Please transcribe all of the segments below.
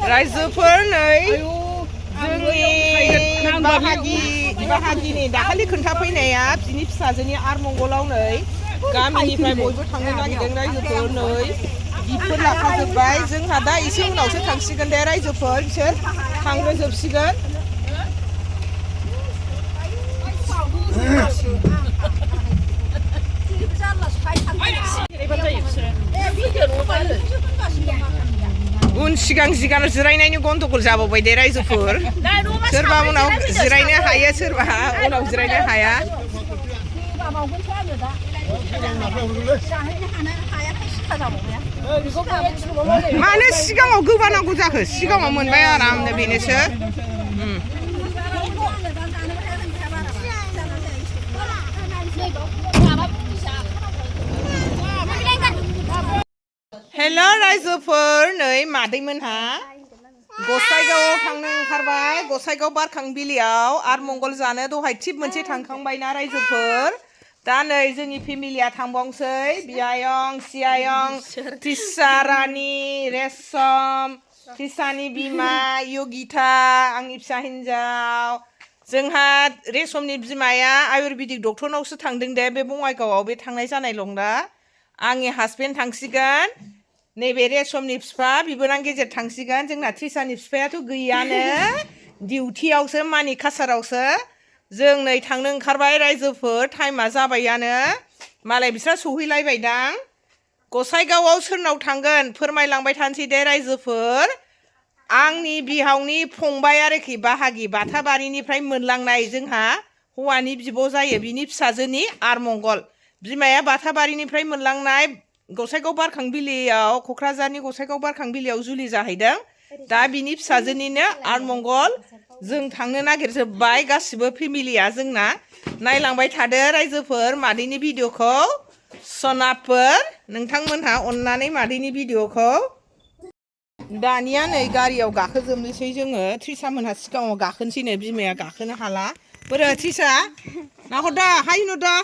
रायजोफोर नै जोंनि बाहागिनि दाखालि खोन्थाफैनाया बिनि फिसाजोनि आरमंगलाव नै गामिनिफ्राय बयबो थांनो नागिरदों रायजोफोर नै गिफ्टफोर लाखाजोब्बाय जोंहा दा एसे उनावसो थांसिगोन दे रायजोफोर बिसोर थांग्रोजोबसिगोन उन सिगां जिरायनायनि गन्दगल जाबावबाय दे रायजोफोर सोरबा उनाव जिरायनो हायो सोरबा उनाव जिरायनो हाया मानो सिगाङाव गोबानांगौ जाखो सिगाङाव मोनबाय आरामनो बेनोसो हेल' रायजोफोर नै मादैमोनहा गसाइगावआव थांनो ओंखारबाय गसाइगाव बारखांबिलियाव आरमंगल जानो दहाय टिप मोनसे थांखांबायना रायजोफोर दा नै जोंनि फेमिलिया थांबावसै बियायं सियायं टिसा रानि रेशम टिसानि बिमा यगिता आंनि फिसा हिन्जाव जोंहा रेशमनि बिमाया आयुर्वेदिक डक्टरनावसो थांदों दे बे बङाइगावआव बे थांनाय जानाय नंला आंनि हासबेन्ड थांसिगोन नैबे रेशमनि बिफा बिबोनां गेजेर थांसिगोन जोंना टिसानि बिफायाथ' गैयानो डिउटियावसो मानि कासारावसो जों नै थांनो ओंखारबाय रायजोफोर टाइमा जाबायानो मालाय बिस्रा सौहैलायबायदां गसाइगावआव सोरनाव थांगोन फोरमायलांबाय थानोसै दे रायजोफोर आंनि बिहावनि फंबाय आरोखि बाहागि बाथाबारिनिफ्राय मोनलांनाय जोंहा हौवानि बिब' जायो बिनि फिसाजोनि आरमंगल बिमाया बाथाबारिनिफ्राय मोनलांनाय गसाइगाव बारखांबिलियाव क'क्राझारनि गसाइगाव बारखांबिलियाव जुलि जाहैदों दा बिनि फिसाजोनिनो आरमंगल जों थांनो नागिरजोब्बाय गासिबो फेमिलिया जोंना नायलांबाय थादो रायजोफोर मादैनि भिडिअखौ सनाफोर नोंथांमोनहा अननानै मादैनि भिडिअखौ दानिया नै गारियाव गाखोजोबनोसै जोङो ट्रिसामोनहा सिगाङाव गाखोनोसैनो बिमाया गाखोनो हाला बोरो ट्रिसा नाहरदा हाय नुदा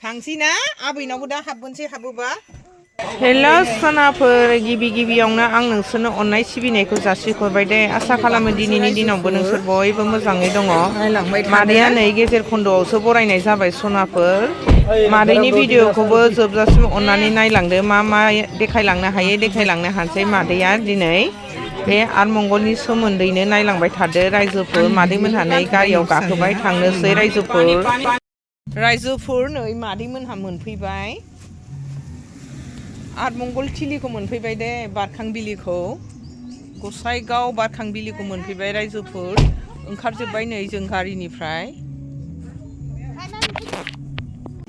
थांसै ना आबैनावबो दा हाबबोनसै हाबोबा हेल' सनाफोर गिबियावनो आं नोंसोरनो अननाय सिबिनायखौ जासिहरबाय दे आसा खालामो दिनैनि दिनावबो नोंसोर बयबो मोजाङै दङ मादैया नै गेजेर खन्द'आवसो बरायनाय जाबाय सनाफोर मादैनि भिडिअखौबो जोबजासिम अननानै नायलांदो मा देखायलांनो हायो देखायलांनो हानोसै मादैया दिनै बे आरमंगलनि सोमोन्दैनो नायलांबाय थादो रायजोफोर मादैमोनहा नै गारियाव गाखोबाय थांनोसै रायजोफोर नै मादैमोनहा मोनफैबाय आरमंगल थिलिखौ मोनफैबाय दे बारखांबिलिखौ गसाइगाव बारखांबिलिखौ मोनफैबाय रायजोफोर ओंखारजोब्बाय नै जों गारिनिफ्राय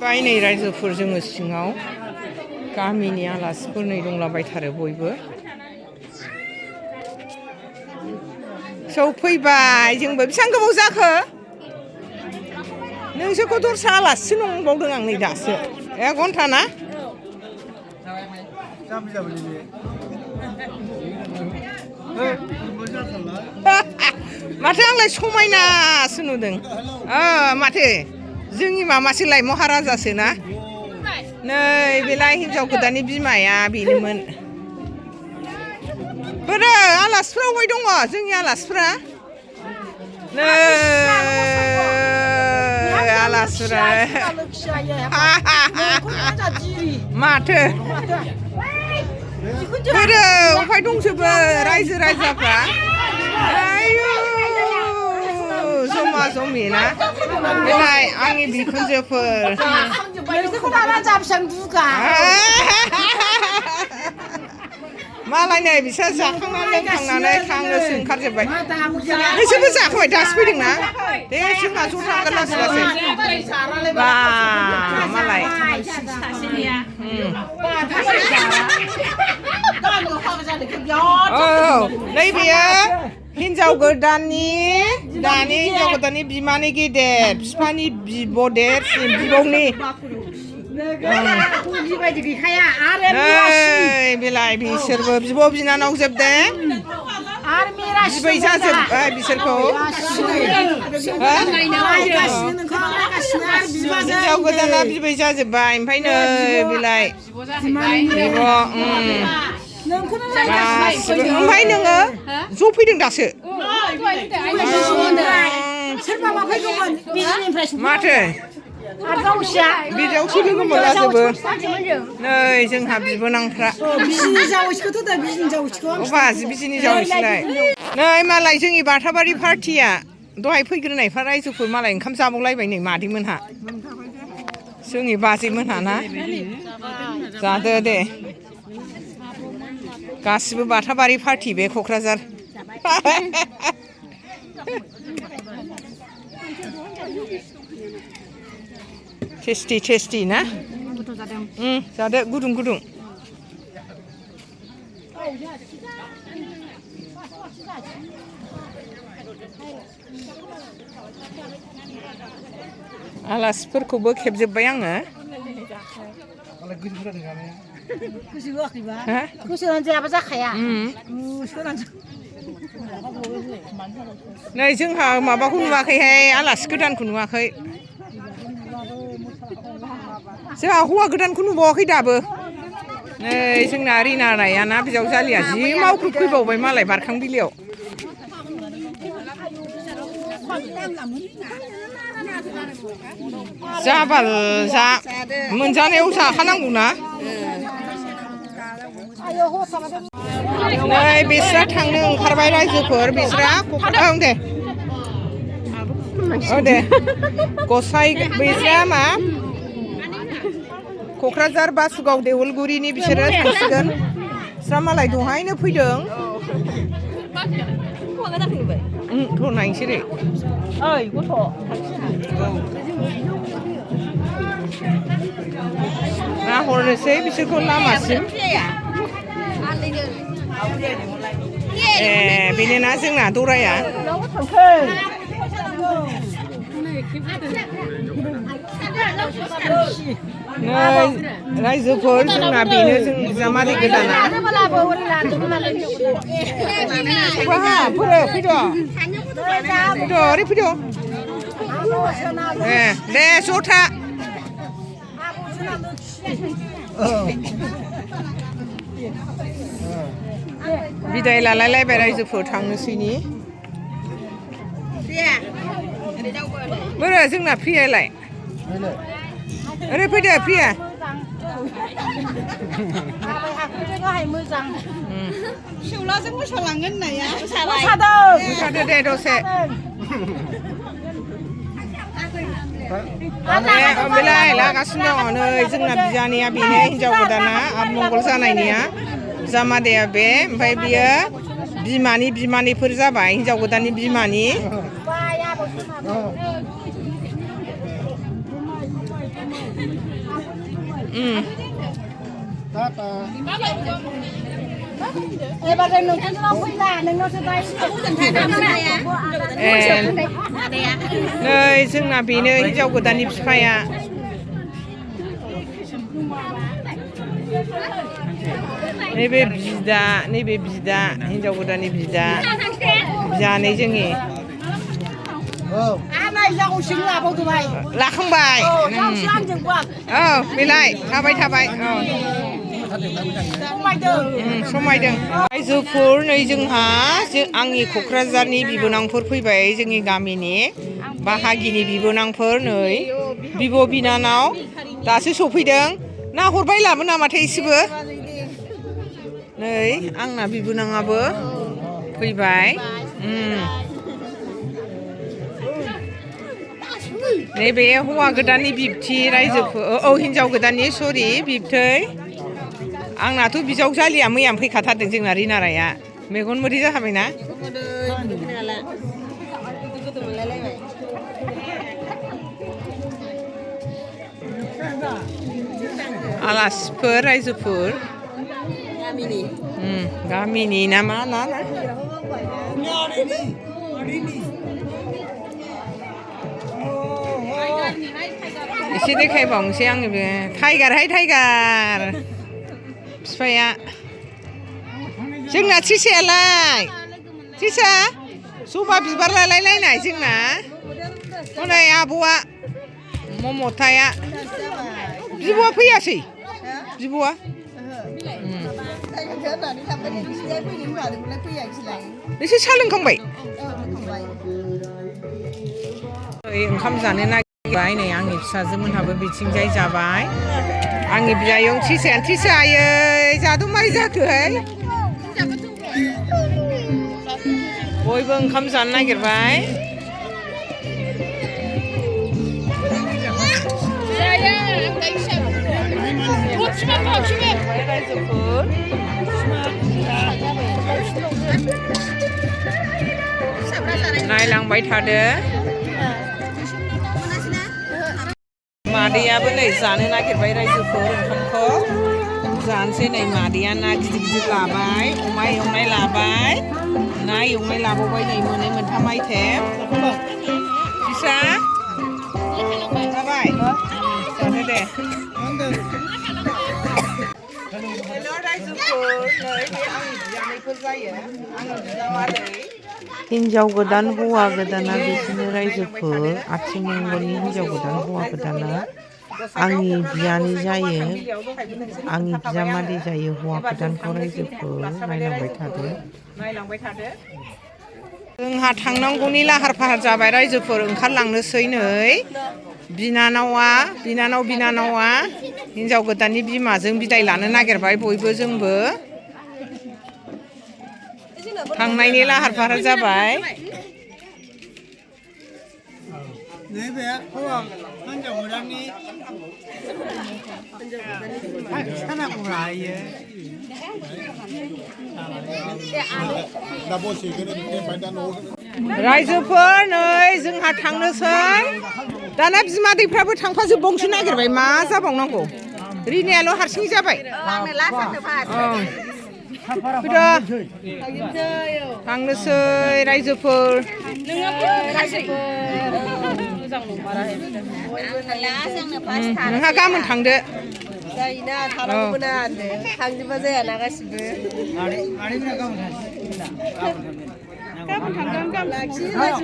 बाय नै रायजोफोर जोङो सिङाव गामिनि आलासिफोर नै दंलाबायथारो बयबो सौफैबाय जोंबो बेसेबां गोबाव जाखो नोंसोरखौ दस्रा आलासिसो नंबावदों आं नै दासो 1 घन्टा ना माथो आंलाय समायनासो नुदों माथो जोंनि मामासोलाय महाराजासो ना नै बेलाय हिनजाव गोदाननि बिमाया बेनोमोन बोरो आलासिफ्रा अबाय दङ जोंनि आलासिफ्रा नै आलासिफ्रा माथो बोरो अफाय दंजोबो रायजो राजाफ्रा आयु जमा जमि ना बेलाय आंनि बिखुनजोफोर मालाय नै बिसोर जाखांनानै लोंखांनानै थांनोसो ओंखारजोब्बाय नोंसोरबो जाखाबाय दासो फैदोंना दे जोंहा ज' थांगोन लासै लासै बा मालाय नैबेयो हिनजाव गोदाननि दानि हिनजाव गोदाननि बिमानि गेदेर बिफानि बिब'देर बिबौनि बेलाय बिसोरबो बिब' बिनानाव जोबदे बिबै जाजोब्बाय बिसोरखौ हिनजाव गोदाना बिबै जाजोब्बाय ओमफ्राय नै बेलाय बिब' ओमफ्राय नोङो ज' फैदों दासो माथो बिदियावसो लोगो मोनलाजोबो नै जोंहा बिबोनांफ्रा बिजिनि जावैसोलाय नै मालाय जोंनि बाथाबारि पार्टिया दहाय फैग्रोनायफ्रा रायजोफोर मालाय ओंखाम जाबावलायबाय नै मादैमोनहा जोंनि बाजैमोनहा ना जादो दे गासिबो बाथाबारि पार्टि बे क'क्राझार टेस्टि टेस्टि ना जादो गुदुं गुदुं आलासिफोरखौबो खेबजोब्बाय आङो नै जोंहा माबाखौ नुवाखैहाय आलासि गोदानखौ नुवाखै जोंहा हौवा गोदानखौ नुबावाखै दाबो नै जोंना रिना रायाना बिजावजालिया जि मावख्रुब फैबावबाय मालाय बारखांबिलियाव जाबाल जा मोनजानायाव जाखानांगौना नै बिस्रा थांनो ओंखारबाय रायजोफोर बिस्रा दे दे गसाइ बिस्रा मा क'क्राझार बासुगाव देवलगुरिनि बिसोरो थांसिगोन बिस्रा मालाय दहायनो फैदों थ' नायनोसै रे ओइ गथ' नाहरनोसै बिसोरखौ लामासिम ए बेनोना जोंना दराया नै रायजोफोर जोंना बेनो जों बिजामादै गोदाना फैद' ओरै फैद' ए दे ज' था बिदाय लालायलायबाय रायजोफोर थांनोसैनि बोरो जोंना फ्रियालाय ओरै फैदो फ्रिया फिसौलाजों मोसालांगोन होननाया मोसादो दे दसे बेलाय लागासिनो दङ नै जोंना बिजानिया बेनो हिनजाव गोदाना आबमंगल जानायनिया जामादैया बे ओमफ्राय बियो बिमानि बिमानैफोर जाबाय हिनजाव गोदाननि बिमानि नै जोंना बेनो हिनजाव गोदाननि बिफाया नैबे बिदा हिनजाव गोदाननि बिदा बिजानै जोंनि लाखांबाय औ बेलाय थाबाय समायदों रायजोफोर नै जोंहा आंनि क'क्राझारनि बिबोनांफोर फैबाय जोंनि गामिनि बाहागिनि बिबोनांफोर नै बिब' बिनानाव दासो सफैदों नाहरबाय लाबो नामाथाय एसेबो नै आंना बिबोनाङाबो फैबाय नैबे हौवा गोदाननि बिबथि रायजोफोर हिनजाव गोदाननि सरि बिबथै आंनाथ' बिजावजालिया मैयानो फैखाथारदों जोंना रिनाराया मेगन मोदै जाखाबायना आलासिफोर रायजोफोर गामिनि ना मा ना एसे देखायबावनोसै आङो बे टाइगार बिफाया जोंना थ्रिसायालाय थ्रिसा जबा बिबार लालायलायनाय जोंना हनै आब'आ ममताया बिब'आ फैयासै बिब'आ होननानै थांबाय नोंसिनिया फैनो होननानै फैयाखैलाय नोंसोर साहा लोंखांबाय लोंखांबाय ओंखाम जानो नागिरबाय नै आंनि फिसाजोमोनहाबो बिथिंजाय जाबाय आंनि बियायं थिसे आयै जादों मारै जाखोहाय बयबो ओंखाम जानो नागिरबाय नायलांबाय थादो मादैयाबो नै जानो नागिरबाय रायजोफोर ओंखामखौ जानोसै नै मादैया ना गिदिर लाबाय अमा एवनाय लाबाय ना एवनाय लाबावबाय नै मोननै मोनथाम आइटेम फिसा जाबाय जादो दे हेल' रायजोफोर नै बे आंनि बिजामादैफोर जायो आंनि बिजामादै हिन्जाव गोदान हौवा गोदाना बिदिनो रायजोफोर आथिमंगलनि हिन्जाव गोदान हौवा गोदाना आंनि बियानै जायो आंनि बिजामादै जायो हौवा गोदानखौ रायजोफोर नायलांबाय थादो जोंहा थांनांगौनि लाहार फाहार जाबाय रायजोफोर ओंखारलांनोसै नै बिनानावा हिन्जाव गोदाननि बिमाजों बिदाय लानो नागिरबाय बयबो जोंबो थांनायनि लाहार फाहार जाबाय नैबे हौवा हिन्जाव गोदाननि sonapwr रायजोफोर नै जोंहा थांनोसै दाना बिमादैफ्राबो थांफाजोबबावनोसो नागिरबाय मा जाबावनांगौ रिनायाल' हारसिं जाबाय थांनोसै रायजोफोर नोंहा गाबोन थांदो जायोना थानांगौना थांजोबा जायाना गासिबो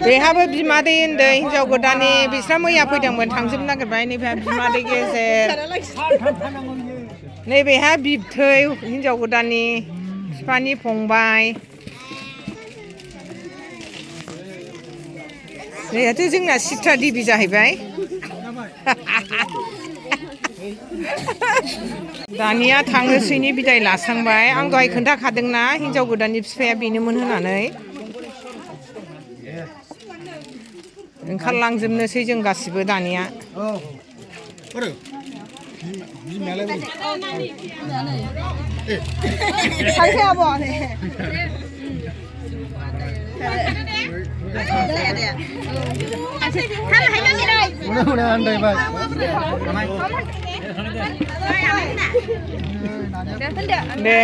बेहाबो बिमादै उन्दै हिन्जाव गोदाननि बिस्रा मैया फैदोंमोन थांजोबनो नागिरबाय नैबेहा बिमादै गेजेर नैबेहा बिबथै हिन्जाव गोदाननि बिफानि फंबाय नैयाथ' जोंना सित्रा देबि जाहैबाय दानिया थांनोसैनि बिदाय लास्रांबाय आं दहाय खोन्थाखादोंना हिन्जाव गोदाननि बिफाया बेनोमोन होननानै ओंखारलांजोबनोसै जों गासिबो दानिया दे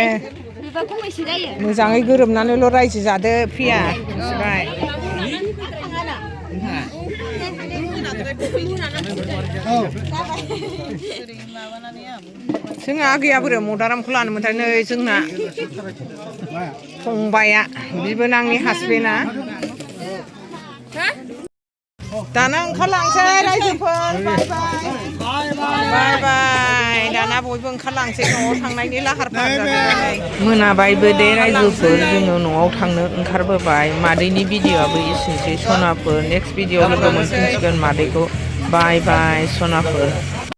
मोजाङै गोरोबनानैल' रायजो जादो प्रिया मिथिबाय जोंहा आगैया बोरै मदारामखौ लानो मोनथाय नै जोंना फंबाया बिबोनांनि हासबेन्डआ दाना ओंखारलांसै रायजोफोर बाय बाय दाना बयबो ओंखारलांसै न'आव थांनायनि लाहार फाहार जाबाय मोनाबायबो दे रायजोफोर जोङो न'आव थांनो ओंखारबोबाय मादैनि भिडिअ'आबो एसेनोसै sonapwr नेक्स्ट भिडिअ लोगो मोनफिनसिगोन मादैखौ बाय बाय sonapwr